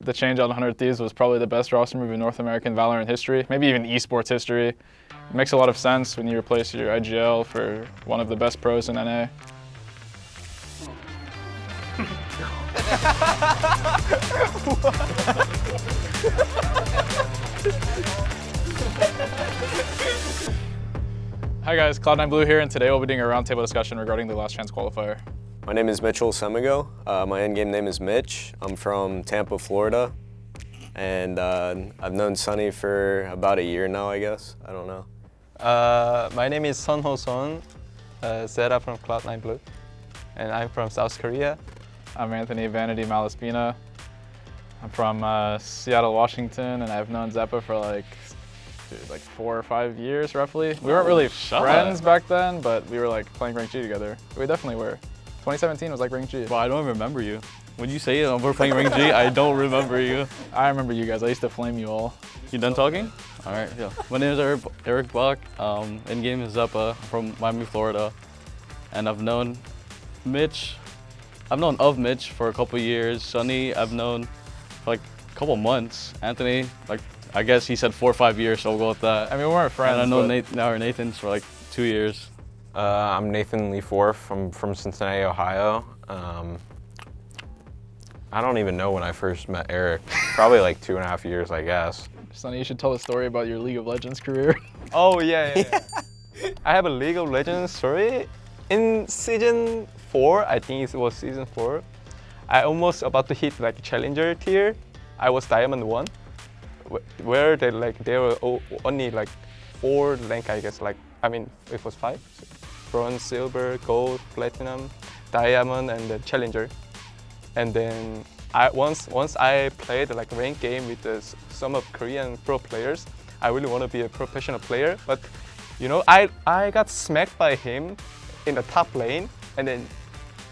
the change on 100 Thieves was probably the best roster move in North American Valorant history, maybe even esports history. It makes a lot of sense when you replace your IGL for one of the best pros in NA. Hi guys, Cloud9 Blue here, and today we'll be doing a roundtable discussion regarding the Last Chance Qualifier. My name is Mitchell Semigo. My in-game name is Mitch. I'm from Tampa, Florida, and I've known Sunny for about a year now, I guess. I don't know. My name is Sun Ho Son, Xeta from Cloud9 Blue, and I'm from South Korea. I'm Anthony Vanity Malaspina. I'm from Seattle, Washington, and I've known Xeppaa for like 4 or 5 years, roughly. We weren't really friends back then, but we were like playing Rank G together. We definitely were. 2017 was like Rank G. Well, I don't remember you. When you say we're playing Rank G, I don't remember you. I remember you guys. I used to flame you all. You done talking? All right, yeah. My name is Eric Bach. In-game is Xeppaa from Miami, Florida. And I've known Mitch. I've known of Mitch for a couple years. Sunny, I've known for like a couple months. Anthony, like I guess he said 4 or 5 years, so we'll go with that. I mean, we weren't friends. And I know Nathan's for like 2 years. I'm Nathan Lee Forth. I'm from Cincinnati, Ohio. I don't even know when I first met Eric. Probably like 2.5 years, I guess. Sunny, you should tell a story about your League of Legends career. Oh yeah. I have a League of Legends story. In season 4, I think it was season 4, I almost about to hit like challenger tier. I was Diamond 1, where they were only like 4 rank, I guess. It was 5: bronze, silver, gold, platinum, diamond, and the challenger. And then once I played like rank game with some of Korean pro players, I really want to be a professional player. But you know, I got smacked by him in the top lane, and then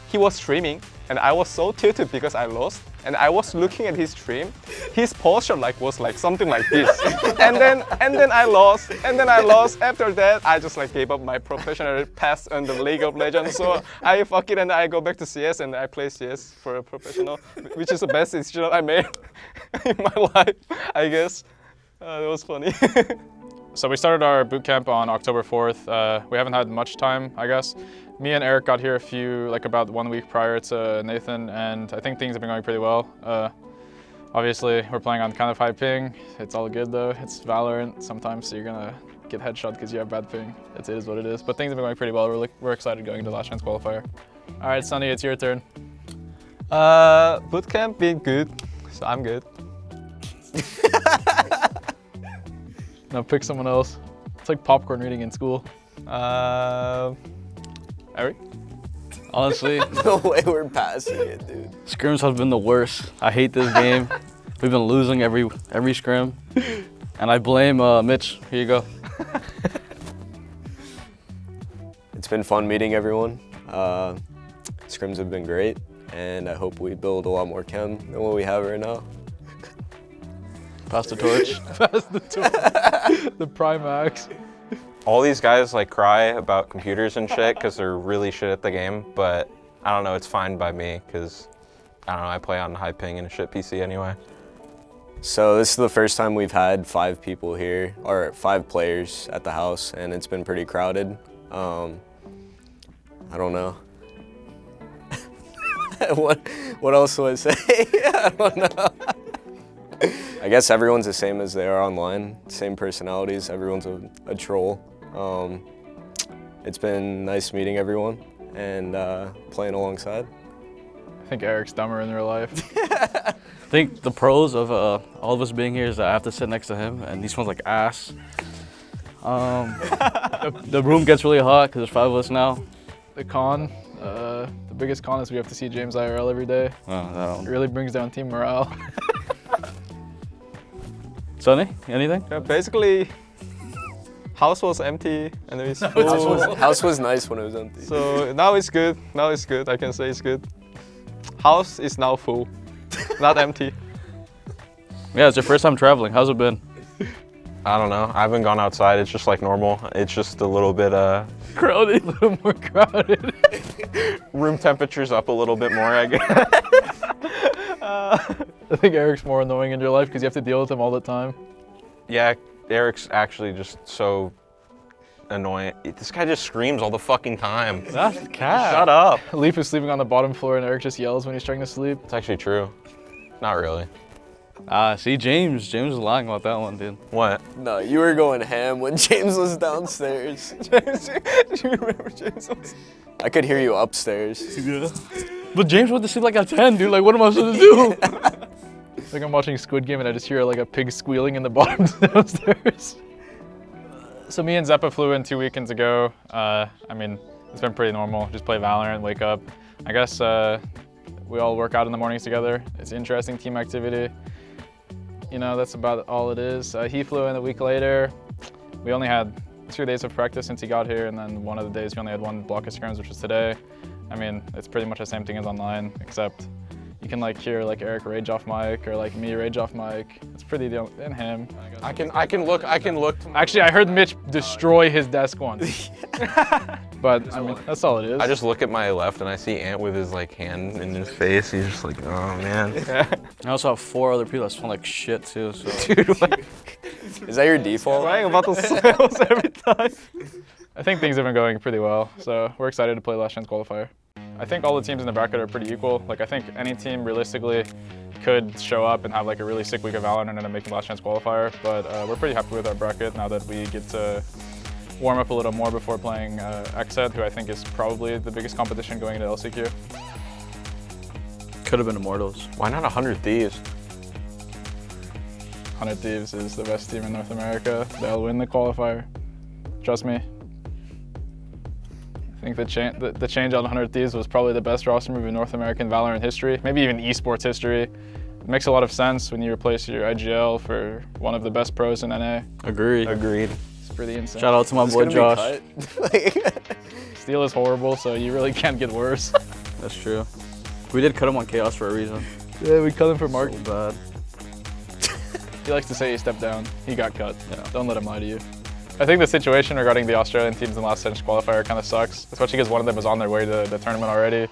he was streaming, and I was so tilted because I lost. And I was looking at his stream. His posture was like something like this. and then I lost. And then I lost. After that, I just like gave up my professional path on the League of Legends. So I fuck it and I go back to CS and I play CS for a professional, which is the best decision I made in my life, I guess. It was funny. So we started our bootcamp on October 4th. We haven't had much time, I guess. Me and Eric got here about 1 week prior to Nathan, and I think things have been going pretty well. Obviously, we're playing on kind of high ping. It's all good though. It's Valorant. Sometimes you're gonna get headshot because you have bad ping. It is what it is. But things have been going pretty well. We're excited going into Last Chance Qualifier. All right, Sunny, it's your turn. Bootcamp been good, so I'm good. Now pick someone else. It's like popcorn reading in school. Eric? Honestly, No way we're passing it, dude. scrims have been the worst. I hate this game. We've been losing every scrim. And I blame Mitch. Here you go. It's been fun meeting everyone. Scrims have been great, and I hope we build a lot more chem than what we have right now. Pass the torch. Pass the torch. The Primax. All these guys like cry about computers and shit because they're really shit at the game, but I don't know, it's fine by me because I don't know, I play on high ping and a shit PC anyway. So this is the first time we've had 5 people here, or 5 players at the house, and it's been pretty crowded. I don't know. What else do I say? I don't know. I guess everyone's the same as they are online, same personalities, everyone's a troll. It's been nice meeting everyone and playing alongside. I think Eric's dumber in real life. I think the pros of all of us being here is that I have to sit next to him, and he smells like ass. The room gets really hot because there's 5 of us now. The con, the biggest con is we have to see James IRL every day. It really brings down team morale. Sunny, anything? Yeah, basically, house was empty and it's full. House was nice when it was empty. So now it's good. Now it's good. I can say it's good. House is now full, not empty. Yeah, it's your first time traveling. How's it been? I don't know, I haven't gone outside, it's just like normal. It's just a little bit crowded. A little more crowded. room temperature's up a little bit more, I guess. I think Eric's more annoying in your life because you have to deal with him all the time. Yeah, Eric's actually just so annoying. This guy just screams all the fucking time. That's the cat. Shut up. Leaf is sleeping on the bottom floor and Eric just yells when he's trying to sleep. It's actually true. Not really. See, James was lying about that one, dude. What? No, you were going ham when James was downstairs. James, do you remember James? I could hear you upstairs. Yeah. But James went to sleep like at 10, dude. Like, what am I supposed to do? I think I'm watching Squid Game and I just hear like a pig squealing in the bottom downstairs. So me and Xeppaa flew in 2 weekends ago. I mean, it's been pretty normal. Just play Valorant, wake up. I guess we all work out in the mornings together. It's interesting team activity. You know, that's about all it is. He flew in a week later. We only had 2 days of practice since he got here, and then one of the days we only had 1 block of scrims, which was today. I mean, it's pretty much the same thing as online, except you can like hear like Eric rage off mic or like me rage off mic. It's pretty and him. I can look. Actually, I heard Mitch destroy his desk once. But I mean, that's all it is. I just look at my left and I see Ant with his like hand in his face. He's just like, oh man. I also have 4 other people that smell like shit too. So. Dude, like, Is that your default? Crying about the smells every time. I think things have been going pretty well, so we're excited to play Last Chance Qualifier. I think all the teams in the bracket are pretty equal. Like, I think any team realistically could show up and have like a really sick week of Valorant and end up making Last Chance Qualifier, but we're pretty happy with our bracket now that we get to warm up a little more before playing Xeta, who I think is probably the biggest competition going into LCQ. Could have been Immortals. why not 100 Thieves? 100 Thieves is the best team in North America. They'll win the qualifier. Trust me. I think the change on 100 Thieves was probably the best roster move in North American Valorant history, maybe even esports history. It makes a lot of sense when you replace your IGL for one of the best pros in NA. Agreed. Agreed. It's pretty insane. Shout out to my It's boy gonna Josh. be cut. Steal is horrible, so you really can't get worse. That's true. We did cut him on Chaos for a reason. Yeah, we cut him for Mark. So bad. He likes to say he stepped down. He got cut. Yeah. Don't let him lie to you. I think the situation regarding the Australian teams in the last Chance Qualifier kind of sucks, especially because one of them was on their way to the tournament already.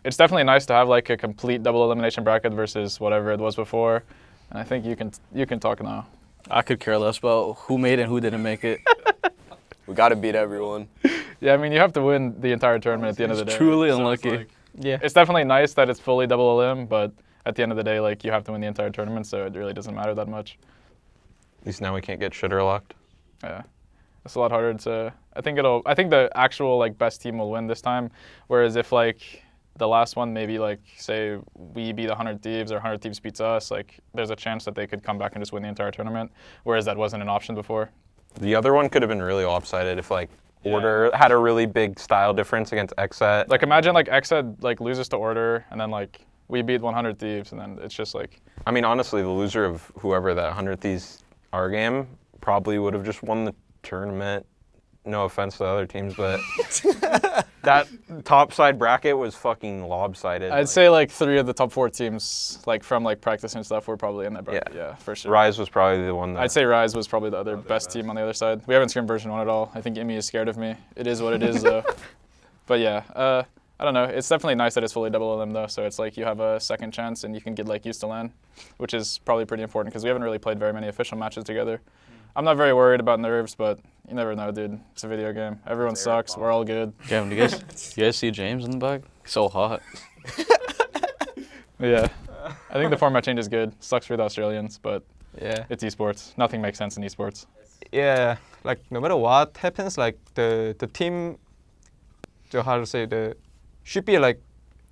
It's definitely nice to have like a complete double elimination bracket versus whatever it was before, and I think you can talk now. I could care less about who made it and who didn't make it. We gotta beat everyone. Yeah, I mean you have to win the entire tournament at the end of the day. Truly unlucky. Yeah, it's definitely nice that it's fully double elim, but at the end of the day, like you have to win the entire tournament, so it really doesn't matter that much. At least now we can't get shitter locked. Yeah, it's a lot harder to. I think the actual like best team will win this time. Whereas if like the last one, maybe like say we beat 100 Thieves or 100 Thieves beats us, like there's a chance that they could come back and just win the entire tournament. Whereas that wasn't an option before. The other one could have been really lopsided if like Order had a really big style difference against Xeta. Like imagine like Xeta like loses to Order and then like we beat 100 Thieves and then it's just like. I mean, honestly, the loser of whoever that 100 Thieves R game probably would have just won the tournament. No offense to the other teams, but that top side bracket was fucking lopsided. I'd say like 3 of the top 4 teams, like from like practice and stuff, were probably in that bracket. Yeah, for sure. Rise was probably the one that... I'd say Rise was probably the other best team on the other side. We haven't scrimmed version 1 at all. I think Imi is scared of me. It is what it is though. But yeah, I don't know. It's definitely nice that it's fully double LM though, so it's like you have a second chance and you can get like used to LAN, which is probably pretty important because we haven't really played very many official matches together. I'm not very worried about nerves, but you never know, dude. It's a video game. Everyone sucks. We're all good. Damn, do you guys see James in the back? So hot. Yeah. I think the format change is good. Sucks for the Australians, but Yeah. it's esports. Nothing makes sense in esports. Yeah, like no matter what happens, like the team, how to say, should be like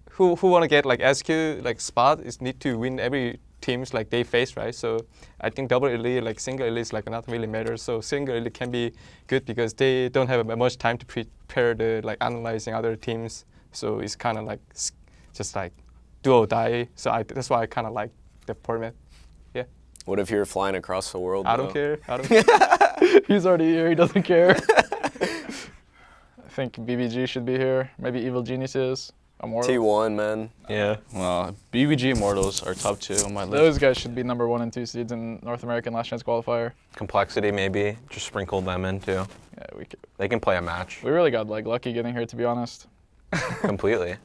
who want to get like SQ like spot is need to win every teams like they face, right? So I think double elite, like single elite is like not really matters. So single elite can be good because they don't have much time to prepare the like analyzing other teams. So it's kind of like just like do or die. So that's why I kind of like the format. Yeah. What if you're flying across the world? I though? don't care. I don't care. He's already here. He doesn't care. I think BBG should be here. Maybe Evil Geniuses. Immortals. T1, man. Yeah. Well, BBG Immortals are top 2 on my list. Those guys should be number 1 and 2 seeds in North American Last Chance Qualifier. Complexity maybe. Just sprinkle them in too. Yeah, They can play a match we really got like lucky getting here, to be honest. completely.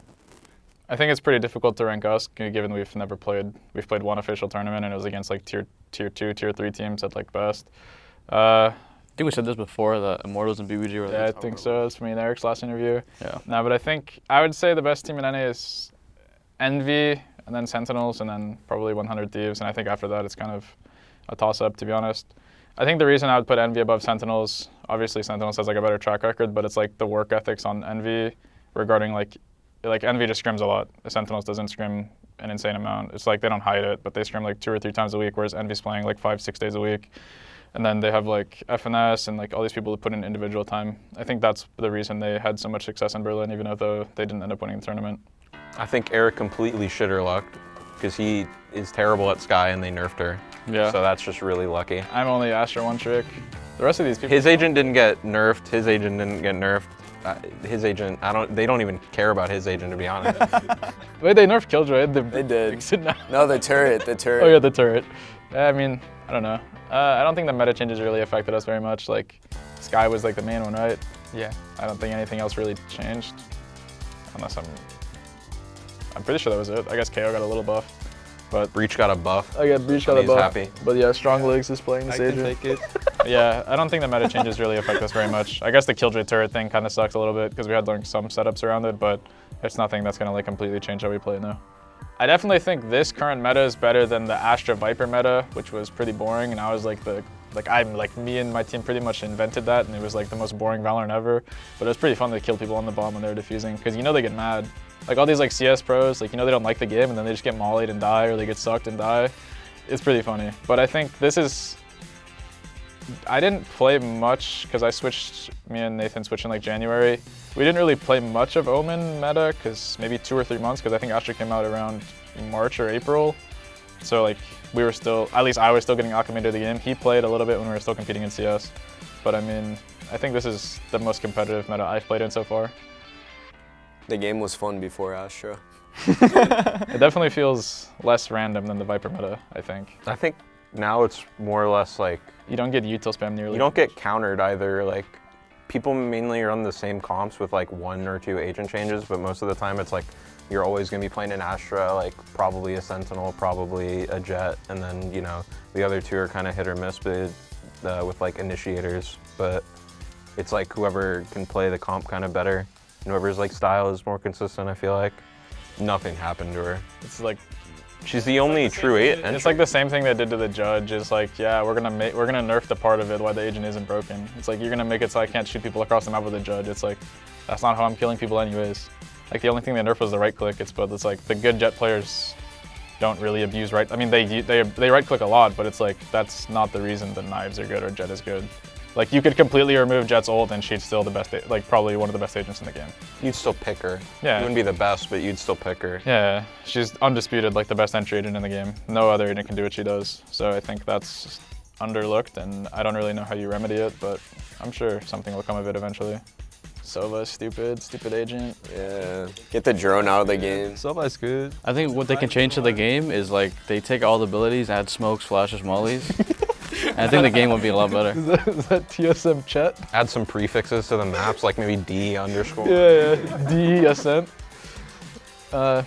I think it's pretty difficult to rank us, given we've played one official tournament, and it was against like tier 2, tier 3 teams at like best. I think we said this before, that Immortals and BBG were Yeah, I think so. It's me and Eric's last interview. Yeah. No, but I think I would say the best team in NA is Envy, and then Sentinels, and then probably 100 Thieves. And I think after that, it's kind of a toss-up, to be honest. I think the reason I would put Envy above Sentinels, obviously Sentinels has like a better track record, but it's like the work ethics on Envy regarding like Envy just scrims a lot. The Sentinels doesn't scrim an insane amount. It's like they don't hide it, but they scrim like 2 or 3 times a week, whereas Envy's playing like 5-6 days a week. And then they have like FNS and like all these people who put in individual time. I think that's the reason they had so much success in Berlin, even though they didn't end up winning the tournament. I think Eric completely shitter-lucked because he is terrible at Sky and they nerfed her. Yeah. So that's just really lucky. I'm only Astra one trick. The rest of these people. His agent didn't get nerfed. His agent didn't get nerfed. His agent, they don't even care about his agent, to be honest. Wait, they nerfed Killjoy. They did. Fixed it now. No, the turret. Oh yeah, the turret. I mean, I don't know. I don't think the meta changes really affected us very much. Like, Sky was like the main one, right? Yeah. I don't think anything else really changed. Unless I'm pretty sure that was it. I guess KO got a little buff. But Breach got a buff. I got Breach got a He's buff. happy. But yeah, Strong Legs is playing this I can agent. take it. Yeah, I don't think the meta changes really affect us very much. I guess the Killjoy turret thing kind of sucks a little bit because we had like some setups around it, but it's nothing that's gonna like completely change how we play now. I definitely think this current meta is better than the Astra Viper meta, which was pretty boring, and I was like me and my team pretty much invented that, and it was like the most boring Valorant ever. But it was pretty fun to kill people on the bomb when they were defusing, because you know they get mad. Like all these like CS pros, like you know they don't like the game, and then they just get mollied and die, or they get sucked and die. It's pretty funny. But I think this is. I didn't play much because me and Nathan switched in like January. We didn't really play much of Omen meta because maybe 2 or 3 months, because I think Astra came out around March or April. So like we were still, at least I was still getting acclimated to the game. He played a little bit when we were still competing in CS. But I mean, I think this is the most competitive meta I've played in so far. The game was fun before Astra. It definitely feels less random than the Viper meta, I think. I think now it's more or less like You don't get util spam nearly. you don't get countered either. Like people mainly run the same comps with like 1 or 2 agent changes, but most of the time it's like you're always going to be playing an Astra, like probably a Sentinel, probably a Jett, and then you know the other 2 are kind of hit or miss with like initiators. But it's like whoever can play the comp kind of better, and whoever's like style is more consistent. I feel like nothing happened to her. It's like She's the only true 8 entry. it's like the same thing they did to the judge. It's like, yeah, we're gonna nerf the part of it why the agent isn't broken. It's like you're gonna make it so I can't shoot people across the map with a judge. It's like that's not how I'm killing people anyways. Like the only thing they nerfed was the right click. It's like the good Jett players don't really abuse right. I mean they right click a lot, but it's like that's not the reason the knives are good or Jett is good. Like you could completely remove Jett's ult and she's still the best, like probably one of the best agents in the game. You'd still pick her. Yeah. You wouldn't be the best, but you'd still pick her. Yeah, she's undisputed, like the best entry agent in the game. No other agent can do what she does. So I think that's underlooked, and I don't really know how you remedy it, but I'm sure something will come of it eventually. Sova, stupid agent. Yeah. Get the drone out of the game. Xeppaa is good. I think what they can change to the game is like they take all the abilities, add smokes, flashes, mollies. And I think the game would be a lot better. Is that TSM chat? Add some prefixes to the maps, like maybe D underscore. Yeah, DESN. I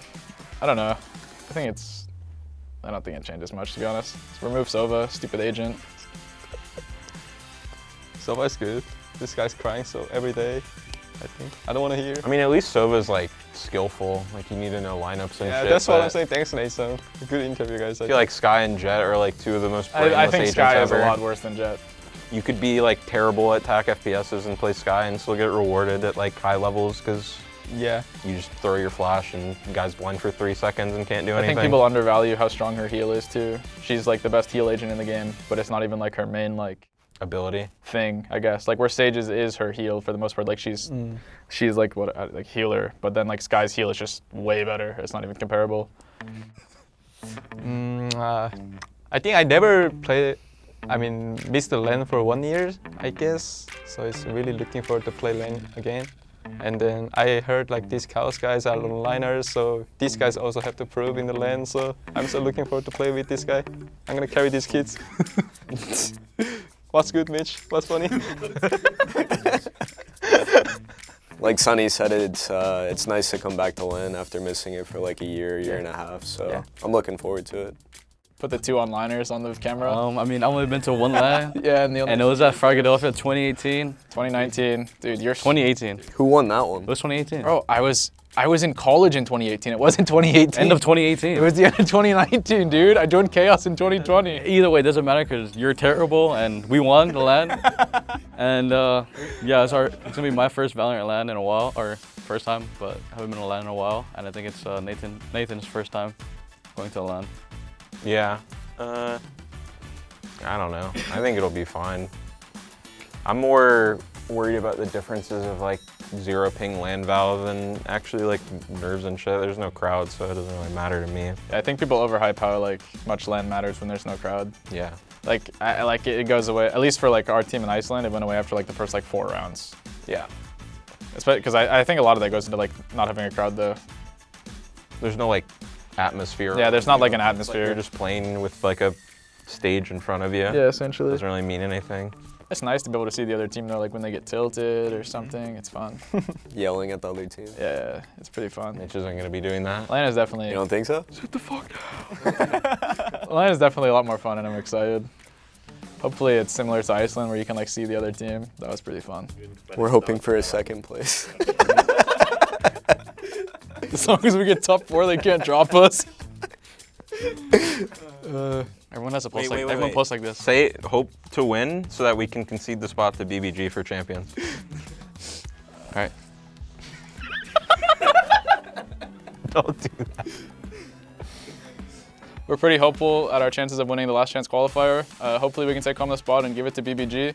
don't know. I don't think it changes much, to be honest. Just remove Sova, stupid agent. Xeppaa is good. This guy's crying so every day, I think. I don't want to hear. I mean, at least Sova's like skillful. Like you need to know lineups and Yeah, shit. that's what I'm but saying. Thanks, Nathan. Good interview, guys. I feel like Sky and Jett are like 2 of the most brainless I think agents Sky is ever. a lot worse than Jett. You could be like terrible at attack FPSs and play Sky and still get rewarded at like high levels because yeah. you just throw your flash and guys blind for 3 seconds and can't do I anything. think people undervalue how strong her heal is too. She's like the best heal agent in the game, but it's not even like her main like ability thing, I guess. Like where Sage's is her heal for the most part. Like she's like what like healer, but then like Sky's heal is just way better. It's not even comparable. I think I never missed the LAN for 1 year, I guess. So it's really looking forward to play LAN again. And then I heard like these Chaos guys are liners, so these guys also have to prove in the LAN. So I'm so looking forward to play with this guy. I'm gonna carry these kids. What's good, Mitch? What's funny? like Sunny said, it's nice to come back to LAN after missing it for like a year and a half. So I'm looking forward to it. Put the 2 one-liners on the camera. I mean, I've only been to one LAN. Yeah, and it was at Philadelphia 2018. 2019. Dude, you're 2018. Who won that one? It was 2018. Bro, I was in college in 2018. It wasn't 2018. End of 2018. It was the end of 2019, dude. I joined Chaos in 2020. Either way, it doesn't matter because you're terrible and we won the LAN. And yeah, it's gonna be my first Valorant LAN in a while, or first time, but I haven't been to LAN in a while. And I think it's Nathan's first time going to a LAN. Yeah. I don't know. I think it'll be fine. I'm more worried about the differences of like 0 ping LAN Val than actually like nerves and shit. There's no crowd, so it doesn't really matter to me. Yeah, I think people overhype how like much LAN matters when there's no crowd. Yeah. Like, it goes away. At least for like our team in Iceland, it went away after like the first like 4 rounds. Yeah. Because I think a lot of that goes into like not having a crowd though. There's no like atmosphere. Yeah, there's not like an Like, atmosphere. you're just playing with like a stage in front of you. Yeah, essentially. Doesn't really mean anything. It's nice to be able to see the other team though, like when they get tilted or something. It's fun. Yelling at the other team. Yeah, it's pretty fun. Mitch isn't gonna be doing that. LAN is definitely. You don't think so? LAN is definitely a lot more fun, and I'm excited. Hopefully, it's similar to Iceland, where you can like see the other team. That was pretty fun. We're hoping for a 2nd place. As long as we get top 4, they can't drop us. Everyone has a post like everyone posts like this. Say hope to win so that we can concede the spot to BBG for champions. All right. Don't do that. We're pretty hopeful at our chances of winning the last chance qualifier. Hopefully we can take home the spot and give it to BBG.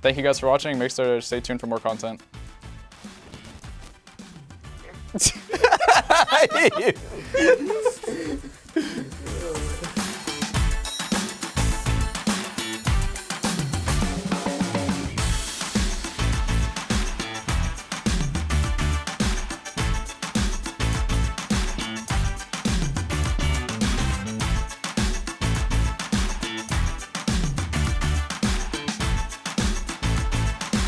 Thank you guys for watching. Make sure to stay tuned for more content.